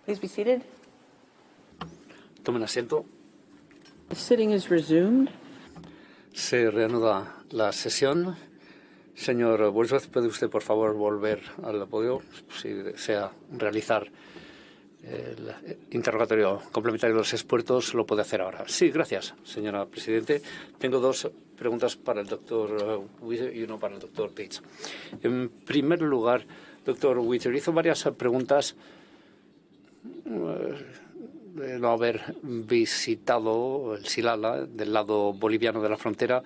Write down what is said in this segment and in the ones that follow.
Please be seated. Tomen asiento. The sitting is resumed. Se reanuda la sesión. Señor Wordsworth, ¿puede usted, por favor, volver al podio si desea realizar el interrogatorio complementario de los expertos? Lo puede hacer ahora. Sí, gracias, señora Presidente. Tengo dos preguntas para el doctor Wither y uno para el doctor Pitts. En primer lugar, doctor Wither hizo varias preguntas de no haber visitado el Silala del lado boliviano de la frontera.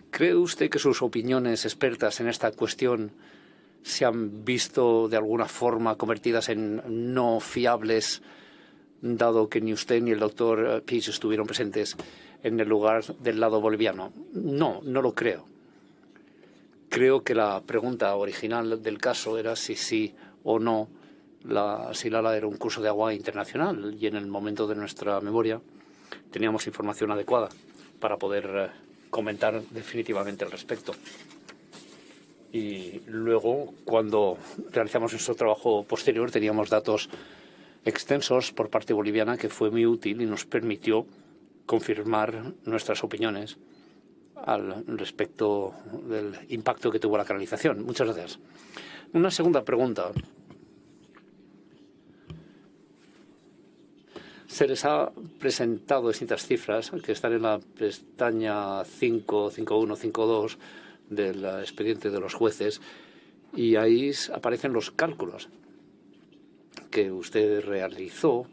¿Cree usted que sus opiniones expertas en esta cuestión se han visto de alguna forma convertidas en no fiables, dado que ni usted ni el doctor Pitts estuvieron presentes en el lugar del lado boliviano? No, no lo creo. Creo que la pregunta original del caso era si sí o no la Silala era un curso de agua internacional, y en el momento de nuestra memoria teníamos información adecuada para poder comentar definitivamente al respecto. Y luego, cuando realizamos nuestro trabajo posterior, teníamos datos extensos por parte boliviana que fue muy útil y nos permitió confirmar nuestras opiniones al respecto del impacto que tuvo la canalización. Muchas gracias. Una segunda pregunta. Se les ha presentado distintas cifras que están en la pestaña 55152 del expediente de los jueces, y ahí aparecen los cálculos que usted realizó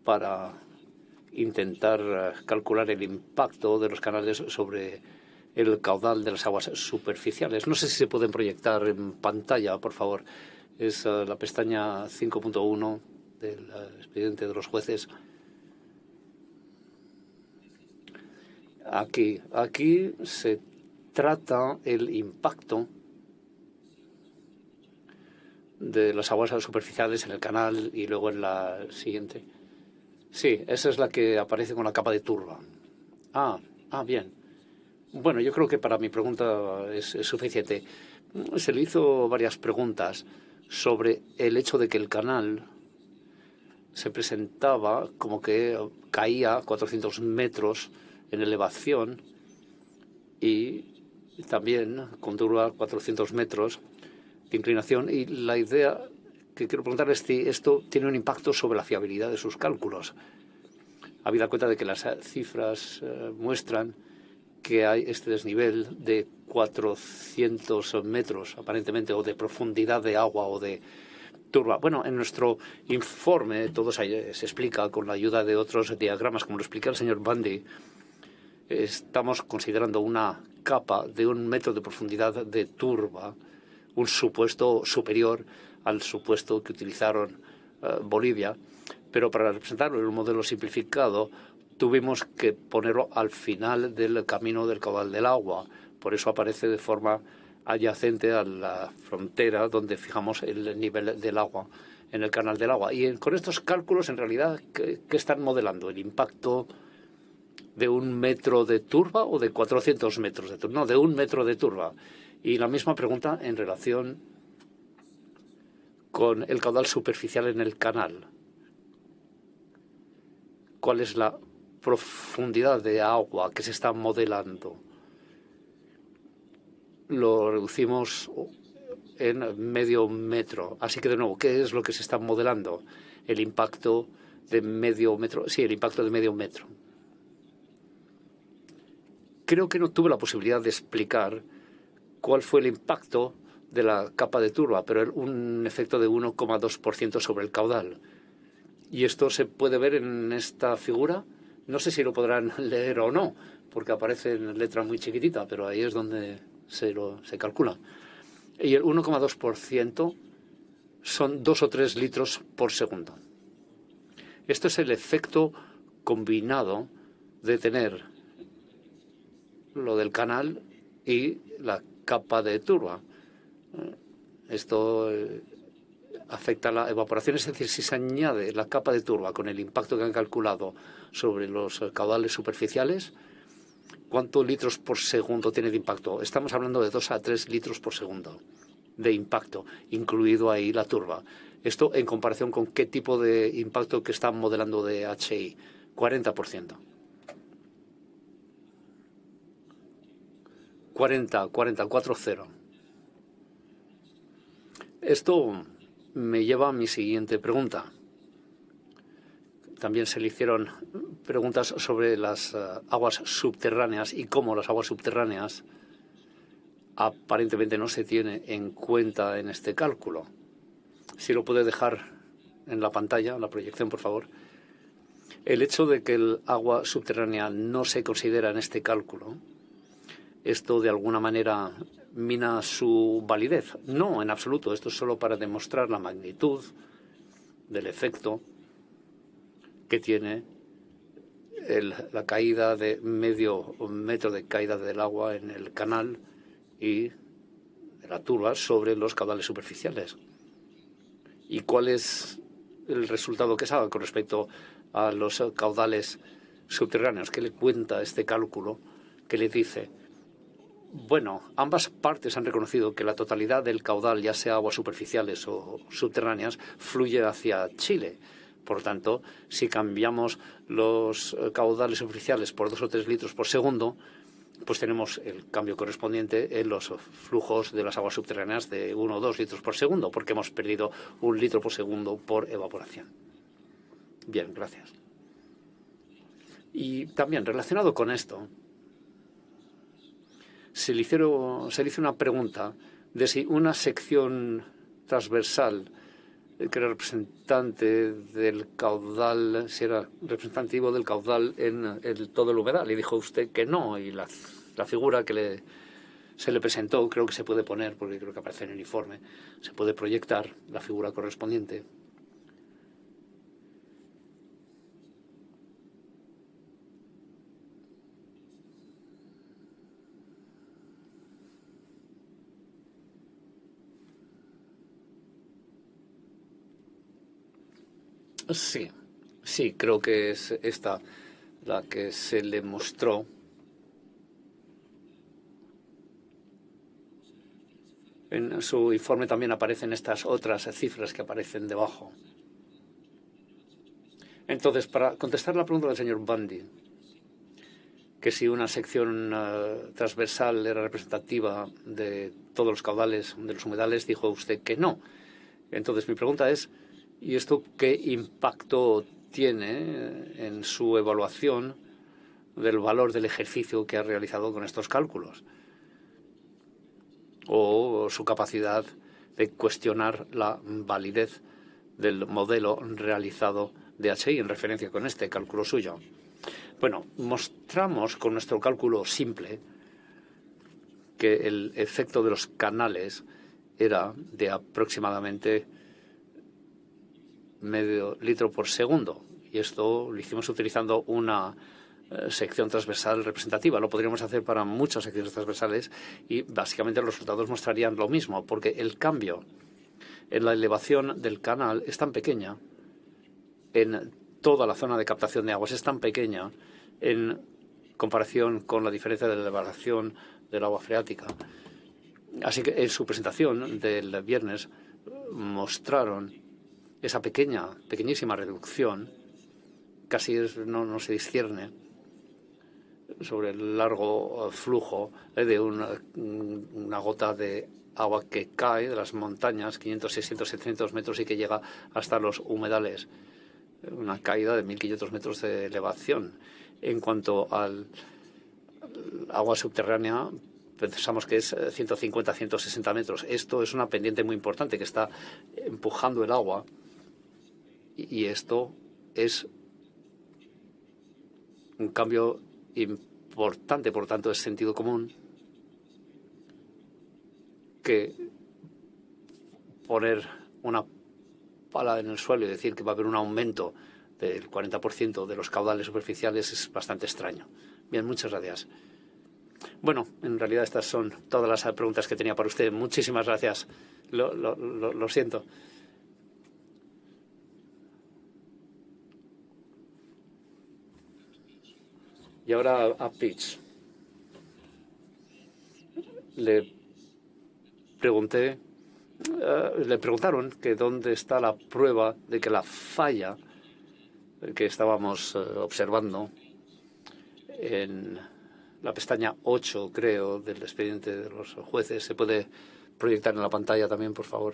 para intentar calcular el impacto de los canales sobre el caudal de las aguas superficiales. No sé si se pueden proyectar en pantalla, por favor. Es la pestaña 5.1 del expediente de los jueces. Aquí se trata el impacto de las aguas superficiales en el canal y luego en la siguiente. Sí, esa es la que aparece con la capa de turba. Bien. Bueno, yo creo que para mi pregunta es suficiente. Se le hizo varias preguntas sobre el hecho de que el canal se presentaba como que caía 400 metros en elevación y también con turba 400 metros de inclinación. Y la idea que quiero preguntarle es si esto tiene un impacto sobre la fiabilidad de sus cálculos. Habida cuenta de que las cifras muestran que hay este desnivel de 400 metros, aparentemente, o de profundidad de agua o de turba. Bueno, en nuestro informe todo se explica con la ayuda de otros diagramas, como lo explica el señor Bundy. Estamos considerando una capa de 1 metro de profundidad de turba, un supuesto superior al supuesto que utilizaron Bolivia, pero para representarlo en un modelo simplificado tuvimos que ponerlo al final del camino del caudal del agua. Por eso aparece de forma adyacente a la frontera donde fijamos el nivel del agua en el canal del agua. Y con estos cálculos, en realidad, ¿qué están modelando? ¿El impacto de 1 metro de turba o de 400 metros de turba? No, de 1 metro de turba. Y la misma pregunta en relación con el caudal superficial en el canal. ¿Cuál es la profundidad de agua que se está modelando? Lo reducimos en medio metro. Así que, de nuevo, ¿qué es lo que se está modelando? El impacto de medio metro. Sí, el impacto de medio metro. Creo que no tuve la posibilidad de explicar cuál fue el impacto de la capa de turba, pero un efecto de 1,2% sobre el caudal. Y esto se puede ver en esta figura. No sé si lo podrán leer o no, porque aparece en letra muy chiquitita, pero ahí es donde se calcula. Y el 1,2% son 2 o 3 litros por segundo. Esto es el efecto combinado de tener lo del canal y la capa de turba. Esto afecta a la evaporación, es decir, si se añade la capa de turba con el impacto que han calculado sobre los caudales superficiales, ¿cuántos litros por segundo tiene de impacto? Estamos hablando de 2 a 3 litros por segundo de impacto, incluido ahí la turba. Esto en comparación con qué tipo de impacto que están modelando de HI, 40%. 40. Esto me lleva a mi siguiente pregunta. También se le hicieron preguntas sobre las aguas subterráneas y cómo las aguas subterráneas aparentemente no se tiene en cuenta en este cálculo. Si lo puede dejar en la pantalla, la proyección, por favor. El hecho de que el agua subterránea no se considera en este cálculo, ¿esto de alguna manera mina su validez? No, en absoluto. Esto es solo para demostrar la magnitud del efecto que tiene la caída de medio metro de caída del agua en el canal y de la turba sobre los caudales superficiales. ¿Y cuál es el resultado que salga con respecto a los caudales subterráneos? ¿Qué le cuenta este cálculo? ¿Qué le dice? Bueno, ambas partes han reconocido que la totalidad del caudal, ya sea aguas superficiales o subterráneas, fluye hacia Chile. Por tanto, si cambiamos los caudales superficiales por 2 o 3 litros por segundo, pues tenemos el cambio correspondiente en los flujos de las aguas subterráneas de 1 o 2 litros por segundo, porque hemos perdido 1 litro por segundo por evaporación. Bien, gracias. Y también, relacionado con esto, se le hizo una pregunta de si una sección transversal que era representante del caudal, si era representativo del caudal en todo el humedal. Y dijo usted que no, y la figura que se le presentó, creo que se puede poner, porque creo que aparece en el informe, se puede proyectar la figura correspondiente. Sí, creo que es esta la que se le mostró. En su informe también aparecen estas otras cifras que aparecen debajo. Entonces, para contestar la pregunta del señor Bundy, que si una sección transversal era representativa de todos los caudales de los humedales, dijo usted que no. Entonces, mi pregunta es, ¿y esto qué impacto tiene en su evaluación del valor del ejercicio que ha realizado con estos cálculos? O su capacidad de cuestionar la validez del modelo realizado de HI en referencia con este cálculo suyo. Bueno, mostramos con nuestro cálculo simple que el efecto de los canales era de aproximadamente medio litro por segundo. Y esto lo hicimos utilizando una sección transversal representativa. Lo podríamos hacer para muchas secciones transversales y básicamente los resultados mostrarían lo mismo, porque el cambio en la elevación del canal es tan pequeña, en toda la zona de captación de aguas es tan pequeña en comparación con la diferencia de la elevación del agua freática. Así que en su presentación del viernes mostraron esa pequeñísima reducción, casi no se discierne, sobre el largo flujo de una gota de agua que cae de las montañas, 500, 600, 700 metros y que llega hasta los humedales. Una caída de 1.500 metros de elevación. En cuanto al agua subterránea, pensamos que es 150, 160 metros. Esto es una pendiente muy importante que está empujando el agua Y esto es un cambio importante, por tanto, es sentido común que poner una pala en el suelo y decir que va a haber un aumento del 40% de los caudales superficiales es bastante extraño. Bien, muchas gracias. Bueno, en realidad estas son todas las preguntas que tenía para usted. Muchísimas gracias. Lo siento. Y ahora a Pitch. Le preguntaron que dónde está la prueba de que la falla que estábamos observando en la pestaña 8, creo, del expediente de los jueces. ¿Se puede proyectar en la pantalla también, por favor?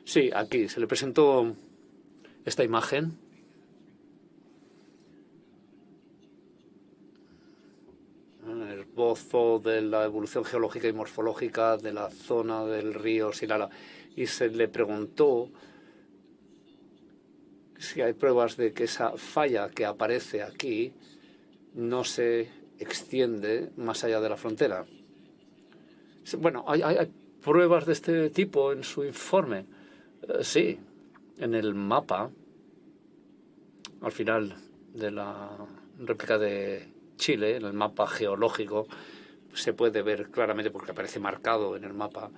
Sí, aquí se le presentó esta imagen. El esbozo de la evolución geológica y morfológica de la zona del río Silala. Y se le preguntó si hay pruebas de que esa falla que aparece aquí no se extiende más allá de la frontera. Bueno, hay pruebas de este tipo en su informe. Sí, en el mapa, al final de la réplica de Chile, en el mapa geológico, se puede ver claramente, porque aparece marcado en el mapa,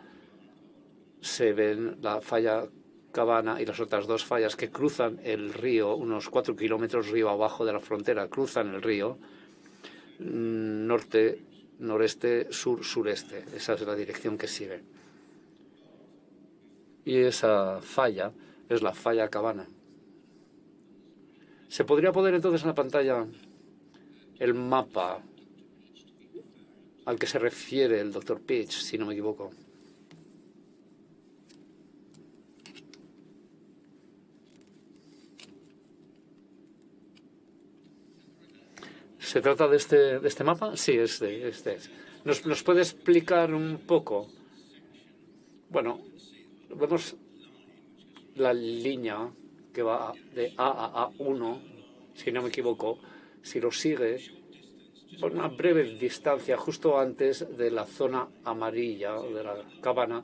se ven la falla Cabana y las otras dos fallas que cruzan el río, unos 4 kilómetros río abajo de la frontera, cruzan el río norte, noreste, sur, sureste. Esa es la dirección que sigue. Y esa falla es la falla Cabana. ¿Se podría poner entonces en la pantalla el mapa al que se refiere el doctor Pitch, si no me equivoco? ¿Se trata de este mapa? Sí, este es. ¿Nos puede explicar un poco? Bueno, vemos la línea que va de A a A1, si no me equivoco. Si lo sigue por una breve distancia, justo antes de la zona amarilla de la Cabana,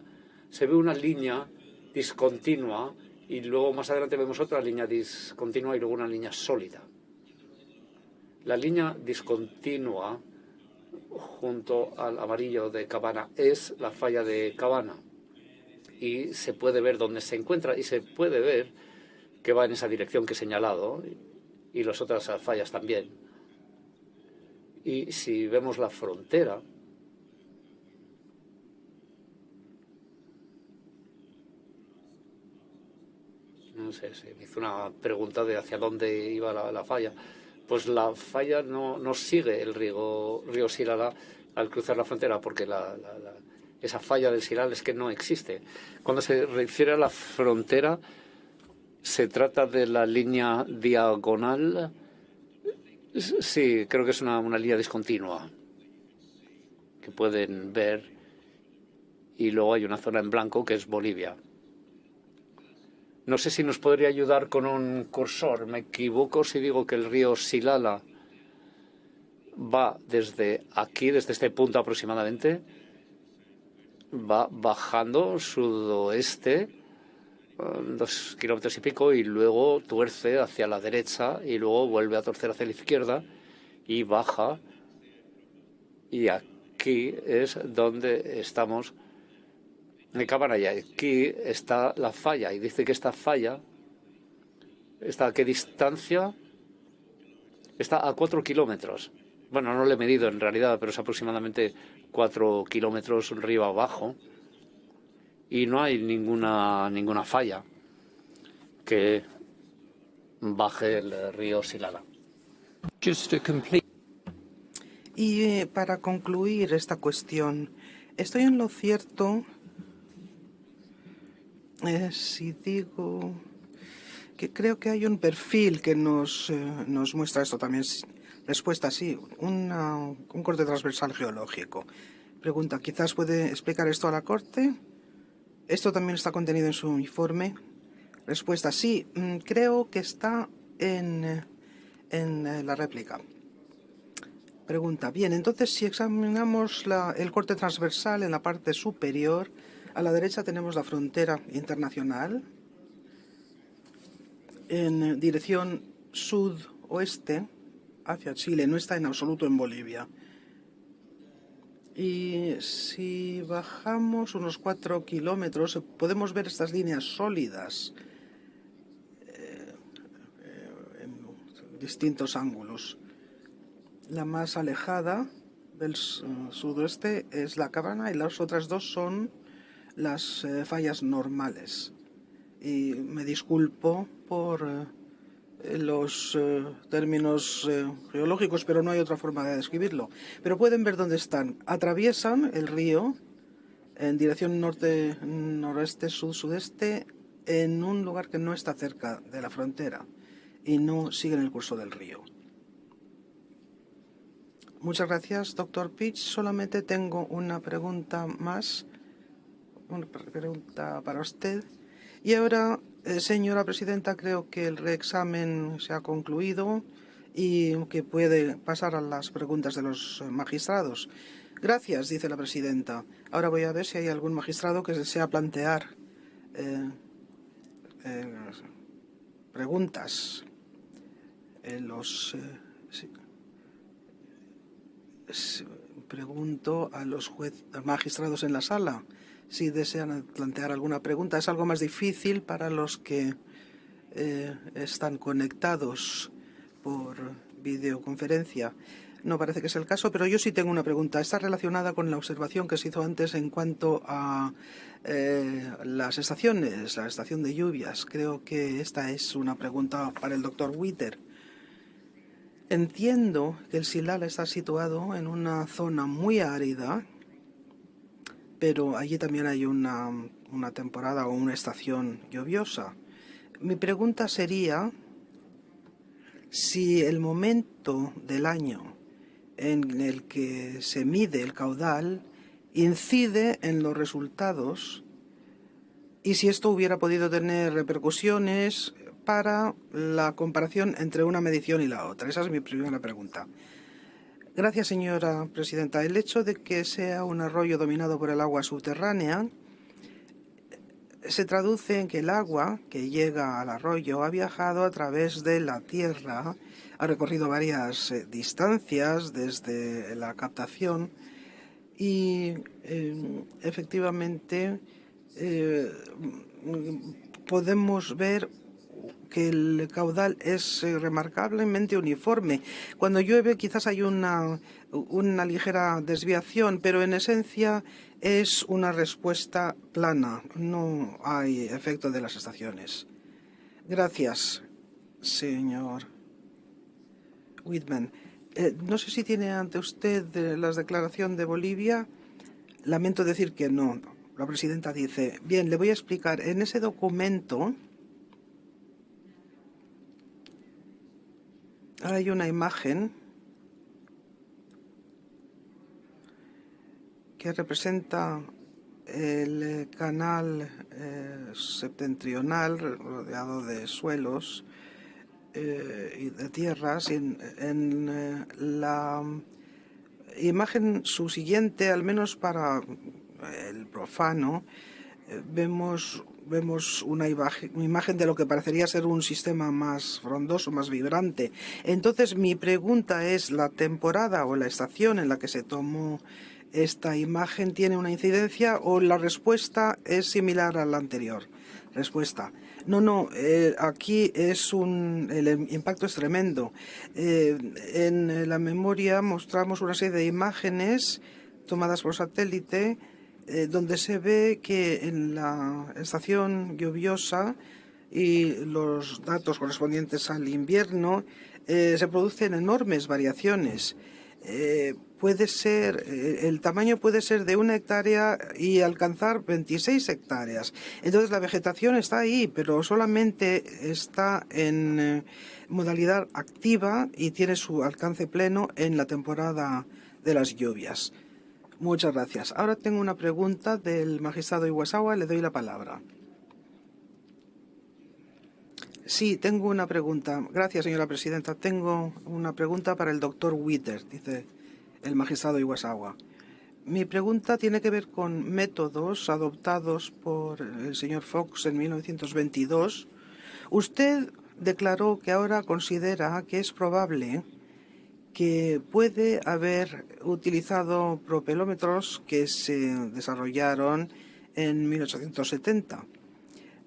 se ve una línea discontinua y luego más adelante vemos otra línea discontinua y luego una línea sólida. La línea discontinua junto al amarillo de Cabana es la falla de Cabana y se puede ver dónde se encuentra y se puede ver que va en esa dirección que he señalado y las otras fallas también. Y si vemos la frontera, no sé, se me hizo una pregunta de hacia dónde iba la falla. Pues la falla no sigue el río Silala al cruzar la frontera, porque esa falla del Silala es que no existe. Cuando se refiere a la frontera, se trata de la línea diagonal. Sí, creo que es una línea discontinua que pueden ver. Y luego hay una zona en blanco que es Bolivia. No sé si nos podría ayudar con un cursor. Me equivoco si digo que el río Silala va desde aquí, desde este punto aproximadamente, va bajando sudoeste, 2 kilómetros y pico, y luego tuerce hacia la derecha y luego vuelve a torcer hacia la izquierda y baja. Y aquí es donde estamos. En Cabana, y aquí está la falla, y dice que esta falla está a qué distancia. Está a 4 kilómetros. Bueno, no lo he medido en realidad, pero es aproximadamente 4 kilómetros río abajo y no hay ninguna falla que baje el río Silala. Y para concluir esta cuestión, estoy en lo cierto si digo que creo que hay un perfil que nos muestra esto también. Respuesta, sí, un corte transversal geológico. Pregunta, ¿quizás puede explicar esto a la Corte? ¿Esto también está contenido en su informe? Respuesta, sí, creo que está en la réplica. Pregunta, bien, entonces si examinamos el corte transversal en la parte superior, a la derecha tenemos la frontera internacional. En dirección sudoeste hacia Chile, no está en absoluto en Bolivia. Y si bajamos unos 4 kilómetros, podemos ver estas líneas sólidas en distintos ángulos. La más alejada del sudoeste es la Cabana y las otras dos son las fallas normales. Y me disculpo por los términos geológicos, pero no hay otra forma de describirlo. Pero pueden ver dónde están. Atraviesan el río en dirección norte, noreste, sudeste, en un lugar que no está cerca de la frontera y no siguen el curso del río. Muchas gracias, doctor Pitch. Solamente tengo una pregunta más, una pregunta para usted. Y ahora, señora presidenta, creo que el reexamen se ha concluido y que puede pasar a las preguntas de los magistrados. Gracias, dice la presidenta. Ahora voy a ver si hay algún magistrado que desea plantear preguntas. Pregunto a los magistrados en la sala si desean plantear alguna pregunta. Es algo más difícil para los que están conectados por videoconferencia. No parece que es el caso, pero yo sí tengo una pregunta. Está relacionada con la observación que se hizo antes en cuanto a las estaciones, la estación de lluvias. Creo que esta es una pregunta para el doctor Witter. Entiendo que el Silala está situado en una zona muy árida, pero allí también hay una temporada o una estación lluviosa. Mi pregunta sería si el momento del año en el que se mide el caudal incide en los resultados y si esto hubiera podido tener repercusiones para la comparación entre una medición y la otra. Esa es mi primera pregunta. Gracias, señora presidenta. El hecho de que sea un arroyo dominado por el agua subterránea se traduce en que el agua que llega al arroyo ha viajado a través de la tierra, ha recorrido varias distancias desde la captación y efectivamente podemos ver que el caudal es remarcablemente uniforme. Cuando llueve quizás hay una ligera desviación, pero en esencia es una respuesta plana. No hay efecto de las estaciones. Gracias, señor Whitman. No sé si tiene ante usted la declaración de Bolivia. Lamento decir que no. La presidenta dice, bien, le voy a explicar. En ese documento hay una imagen que representa el canal septentrional rodeado de suelos y de tierras. En la imagen subsiguiente, al menos para el profano, vemos una imagen de lo que parecería ser un sistema más frondoso, más vibrante. Entonces, mi pregunta es, ¿la temporada o la estación en la que se tomó esta imagen tiene una incidencia o la respuesta es similar a la anterior? Respuesta. No, aquí el impacto es tremendo. En la memoria mostramos una serie de imágenes tomadas por satélite donde se ve que en la estación lluviosa y los datos correspondientes al invierno se producen enormes variaciones. puede ser, el tamaño puede ser de 1 hectárea y alcanzar 26 hectáreas. Entonces la vegetación está ahí, pero solamente está en modalidad activa y tiene su alcance pleno en la temporada de las lluvias. Muchas gracias. Ahora tengo una pregunta del magistrado Iwasawa. Le doy la palabra. Sí, tengo una pregunta. Gracias, señora presidenta. Tengo una pregunta para el doctor Witter, dice el magistrado Iwasawa. Mi pregunta tiene que ver con métodos adoptados por el señor Fox en 1922. Usted declaró que ahora considera que es probable que puede haber utilizado propelómetros que se desarrollaron en 1870.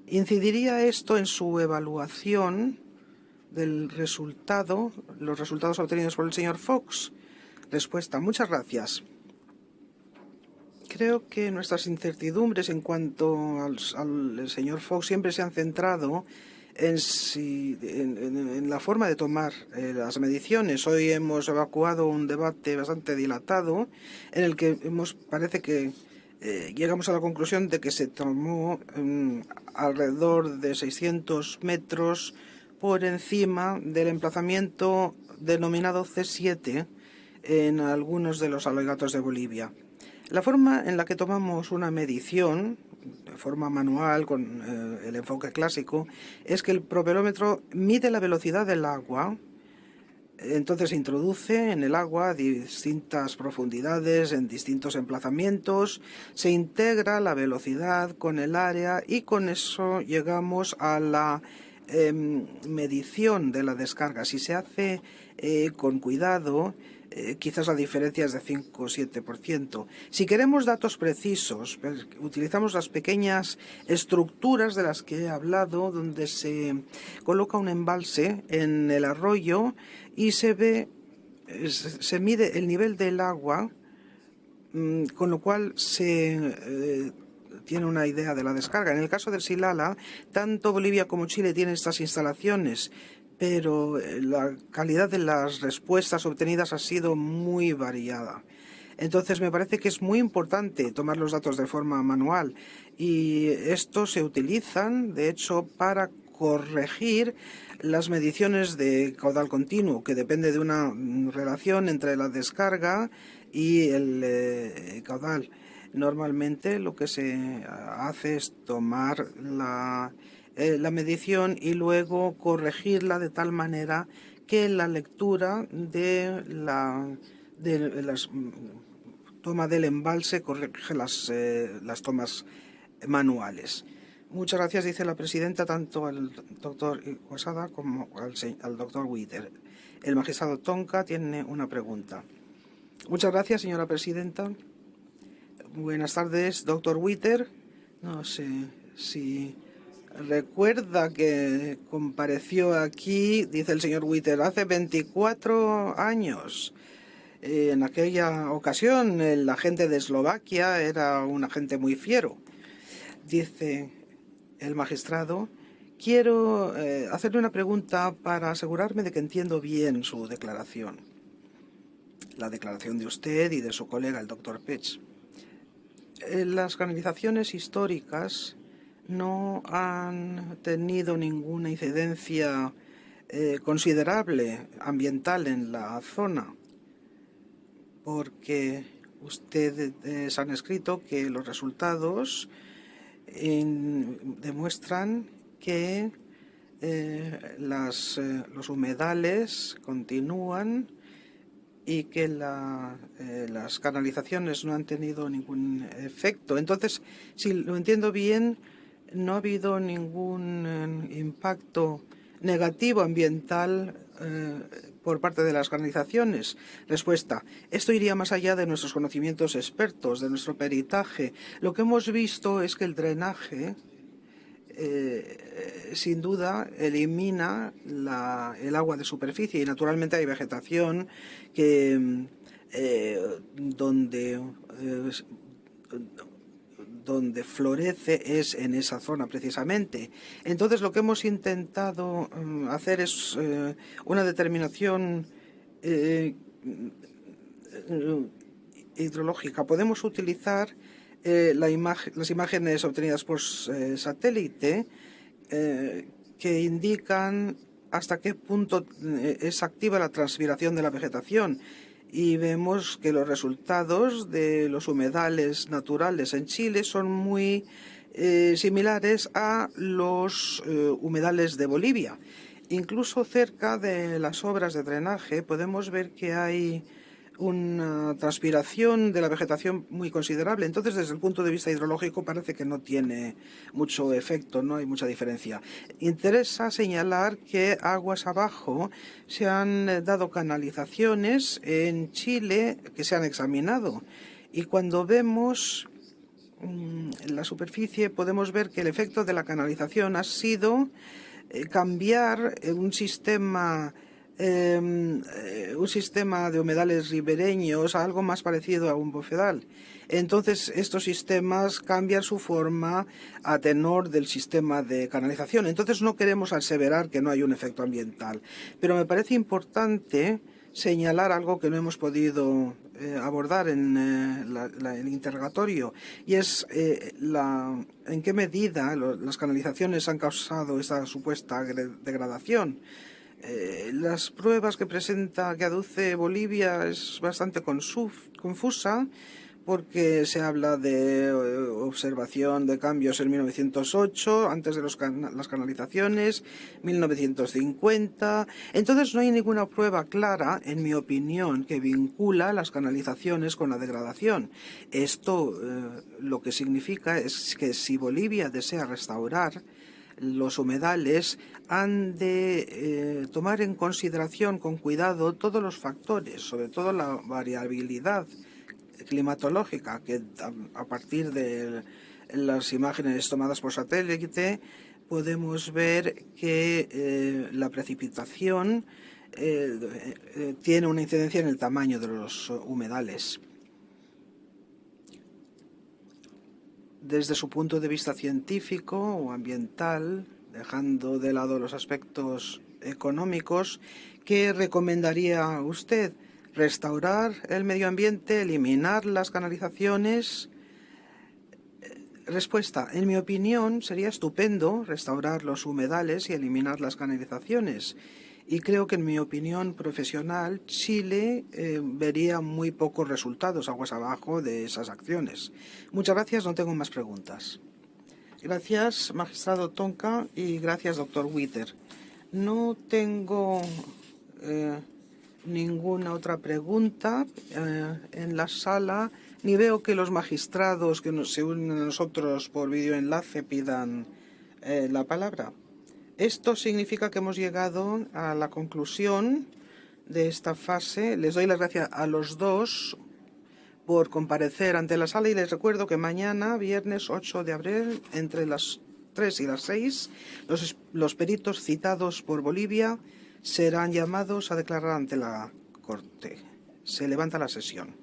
¿Incidiría esto en su evaluación del resultado, los resultados obtenidos por el señor Fox? Respuesta: muchas gracias. Creo que nuestras incertidumbres en cuanto al señor Fox siempre se han centrado en la forma de tomar las mediciones. Hoy hemos evacuado un debate bastante dilatado en el que parece que llegamos a la conclusión de que se tomó alrededor de 600 metros por encima del emplazamiento denominado C7 en algunos de los alegatos de Bolivia. La forma en la que tomamos una medición, de forma manual, con el enfoque clásico, es que el propelómetro mide la velocidad del agua. Entonces se introduce en el agua a distintas profundidades, en distintos emplazamientos, se integra la velocidad con el área y con eso llegamos a la medición de la descarga. Si se hace con cuidado, quizás la diferencia es de 5 o 7%. Si queremos datos precisos, utilizamos las pequeñas estructuras de las que he hablado, donde se coloca un embalse en el arroyo y se mide el nivel del agua, con lo cual se tiene una idea de la descarga. En el caso del Silala, tanto Bolivia como Chile tienen estas instalaciones, pero la calidad de las respuestas obtenidas ha sido muy variada. Entonces me parece que es muy importante tomar los datos de forma manual y estos se utilizan, de hecho, para corregir las mediciones de caudal continuo, que depende de una relación entre la descarga y el caudal. Normalmente lo que se hace es tomar la medición y luego corregirla de tal manera que la lectura de las toma del embalse corrige las tomas manuales. Muchas gracias, dice la presidenta, tanto al doctor Iwasawa como al doctor Witter. El magistrado Tonka tiene una pregunta. Muchas gracias, señora presidenta. Buenas tardes, doctor Witter. No sé si recuerda que compareció aquí, dice el señor Witter, hace 24 años. En aquella ocasión el agente de Eslovaquia era un agente muy fiero. Dice el magistrado: quiero hacerle una pregunta para asegurarme de que entiendo bien su declaración. La declaración de usted y de su colega, el doctor Petsch. Las canalizaciones históricas no han tenido ninguna incidencia considerable ambiental en la zona, porque ustedes han escrito que los resultados demuestran que los humedales continúan y que las canalizaciones no han tenido ningún efecto. Entonces, si lo entiendo bien, no ha habido ningún impacto negativo ambiental por parte de las canalizaciones. Respuesta: esto iría más allá de nuestros conocimientos expertos, de nuestro peritaje. Lo que hemos visto es que el drenaje sin duda elimina el agua de superficie y naturalmente hay vegetación que donde florece es en esa zona precisamente. Entonces lo que hemos intentado hacer es una determinación hidrológica. Podemos utilizar las imágenes obtenidas por satélite que indican hasta qué punto es activa la transpiración de la vegetación. Y vemos que los resultados de los humedales naturales en Chile son muy similares a los humedales de Bolivia. Incluso cerca de las obras de drenaje podemos ver que hay una transpiración de la vegetación muy considerable. Entonces, desde el punto de vista hidrológico, parece que no tiene mucho efecto, no hay mucha diferencia. Interesa señalar que aguas abajo se han dado canalizaciones en Chile que se han examinado. Y cuando vemos la superficie, podemos ver que el efecto de la canalización ha sido cambiar un sistema de humedales ribereños a algo más parecido a un bofedal. Entonces, estos sistemas cambian su forma a tenor del sistema de canalización. Entonces, no queremos aseverar que no hay un efecto ambiental. Pero me parece importante señalar algo que no hemos podido abordar en el interrogatorio, y es en qué medida las canalizaciones han causado esta supuesta degradación. Las pruebas que aduce Bolivia es bastante confusa, porque se habla de observación de cambios en 1908, antes de las canalizaciones, 1950. Entonces no hay ninguna prueba clara, en mi opinión, que vincula las canalizaciones con la degradación. Esto lo que significa es que si Bolivia desea restaurar los humedales, han de tomar en consideración con cuidado todos los factores, sobre todo la variabilidad climatológica, que a partir de las imágenes tomadas por satélite podemos ver que la precipitación tiene una incidencia en el tamaño de los humedales. Desde su punto de vista científico o ambiental, dejando de lado los aspectos económicos, ¿qué recomendaría usted? ¿Restaurar el medio ambiente, eliminar las canalizaciones? Respuesta: en mi opinión, sería estupendo restaurar los humedales y eliminar las canalizaciones. Y creo que, en mi opinión profesional, Chile vería muy pocos resultados aguas abajo de esas acciones. Muchas gracias, no tengo más preguntas. Gracias, magistrado Tonka, y gracias, doctor Witter. No tengo ninguna otra pregunta en la sala, ni veo que los magistrados que se unen a nosotros por videoenlace pidan la palabra. Esto significa que hemos llegado a la conclusión de esta fase. Les doy las gracias a los dos por comparecer ante la sala y les recuerdo que mañana, viernes 8 de abril, entre las 3 y las 6, los peritos citados por Bolivia serán llamados a declarar ante la Corte. Se levanta la sesión.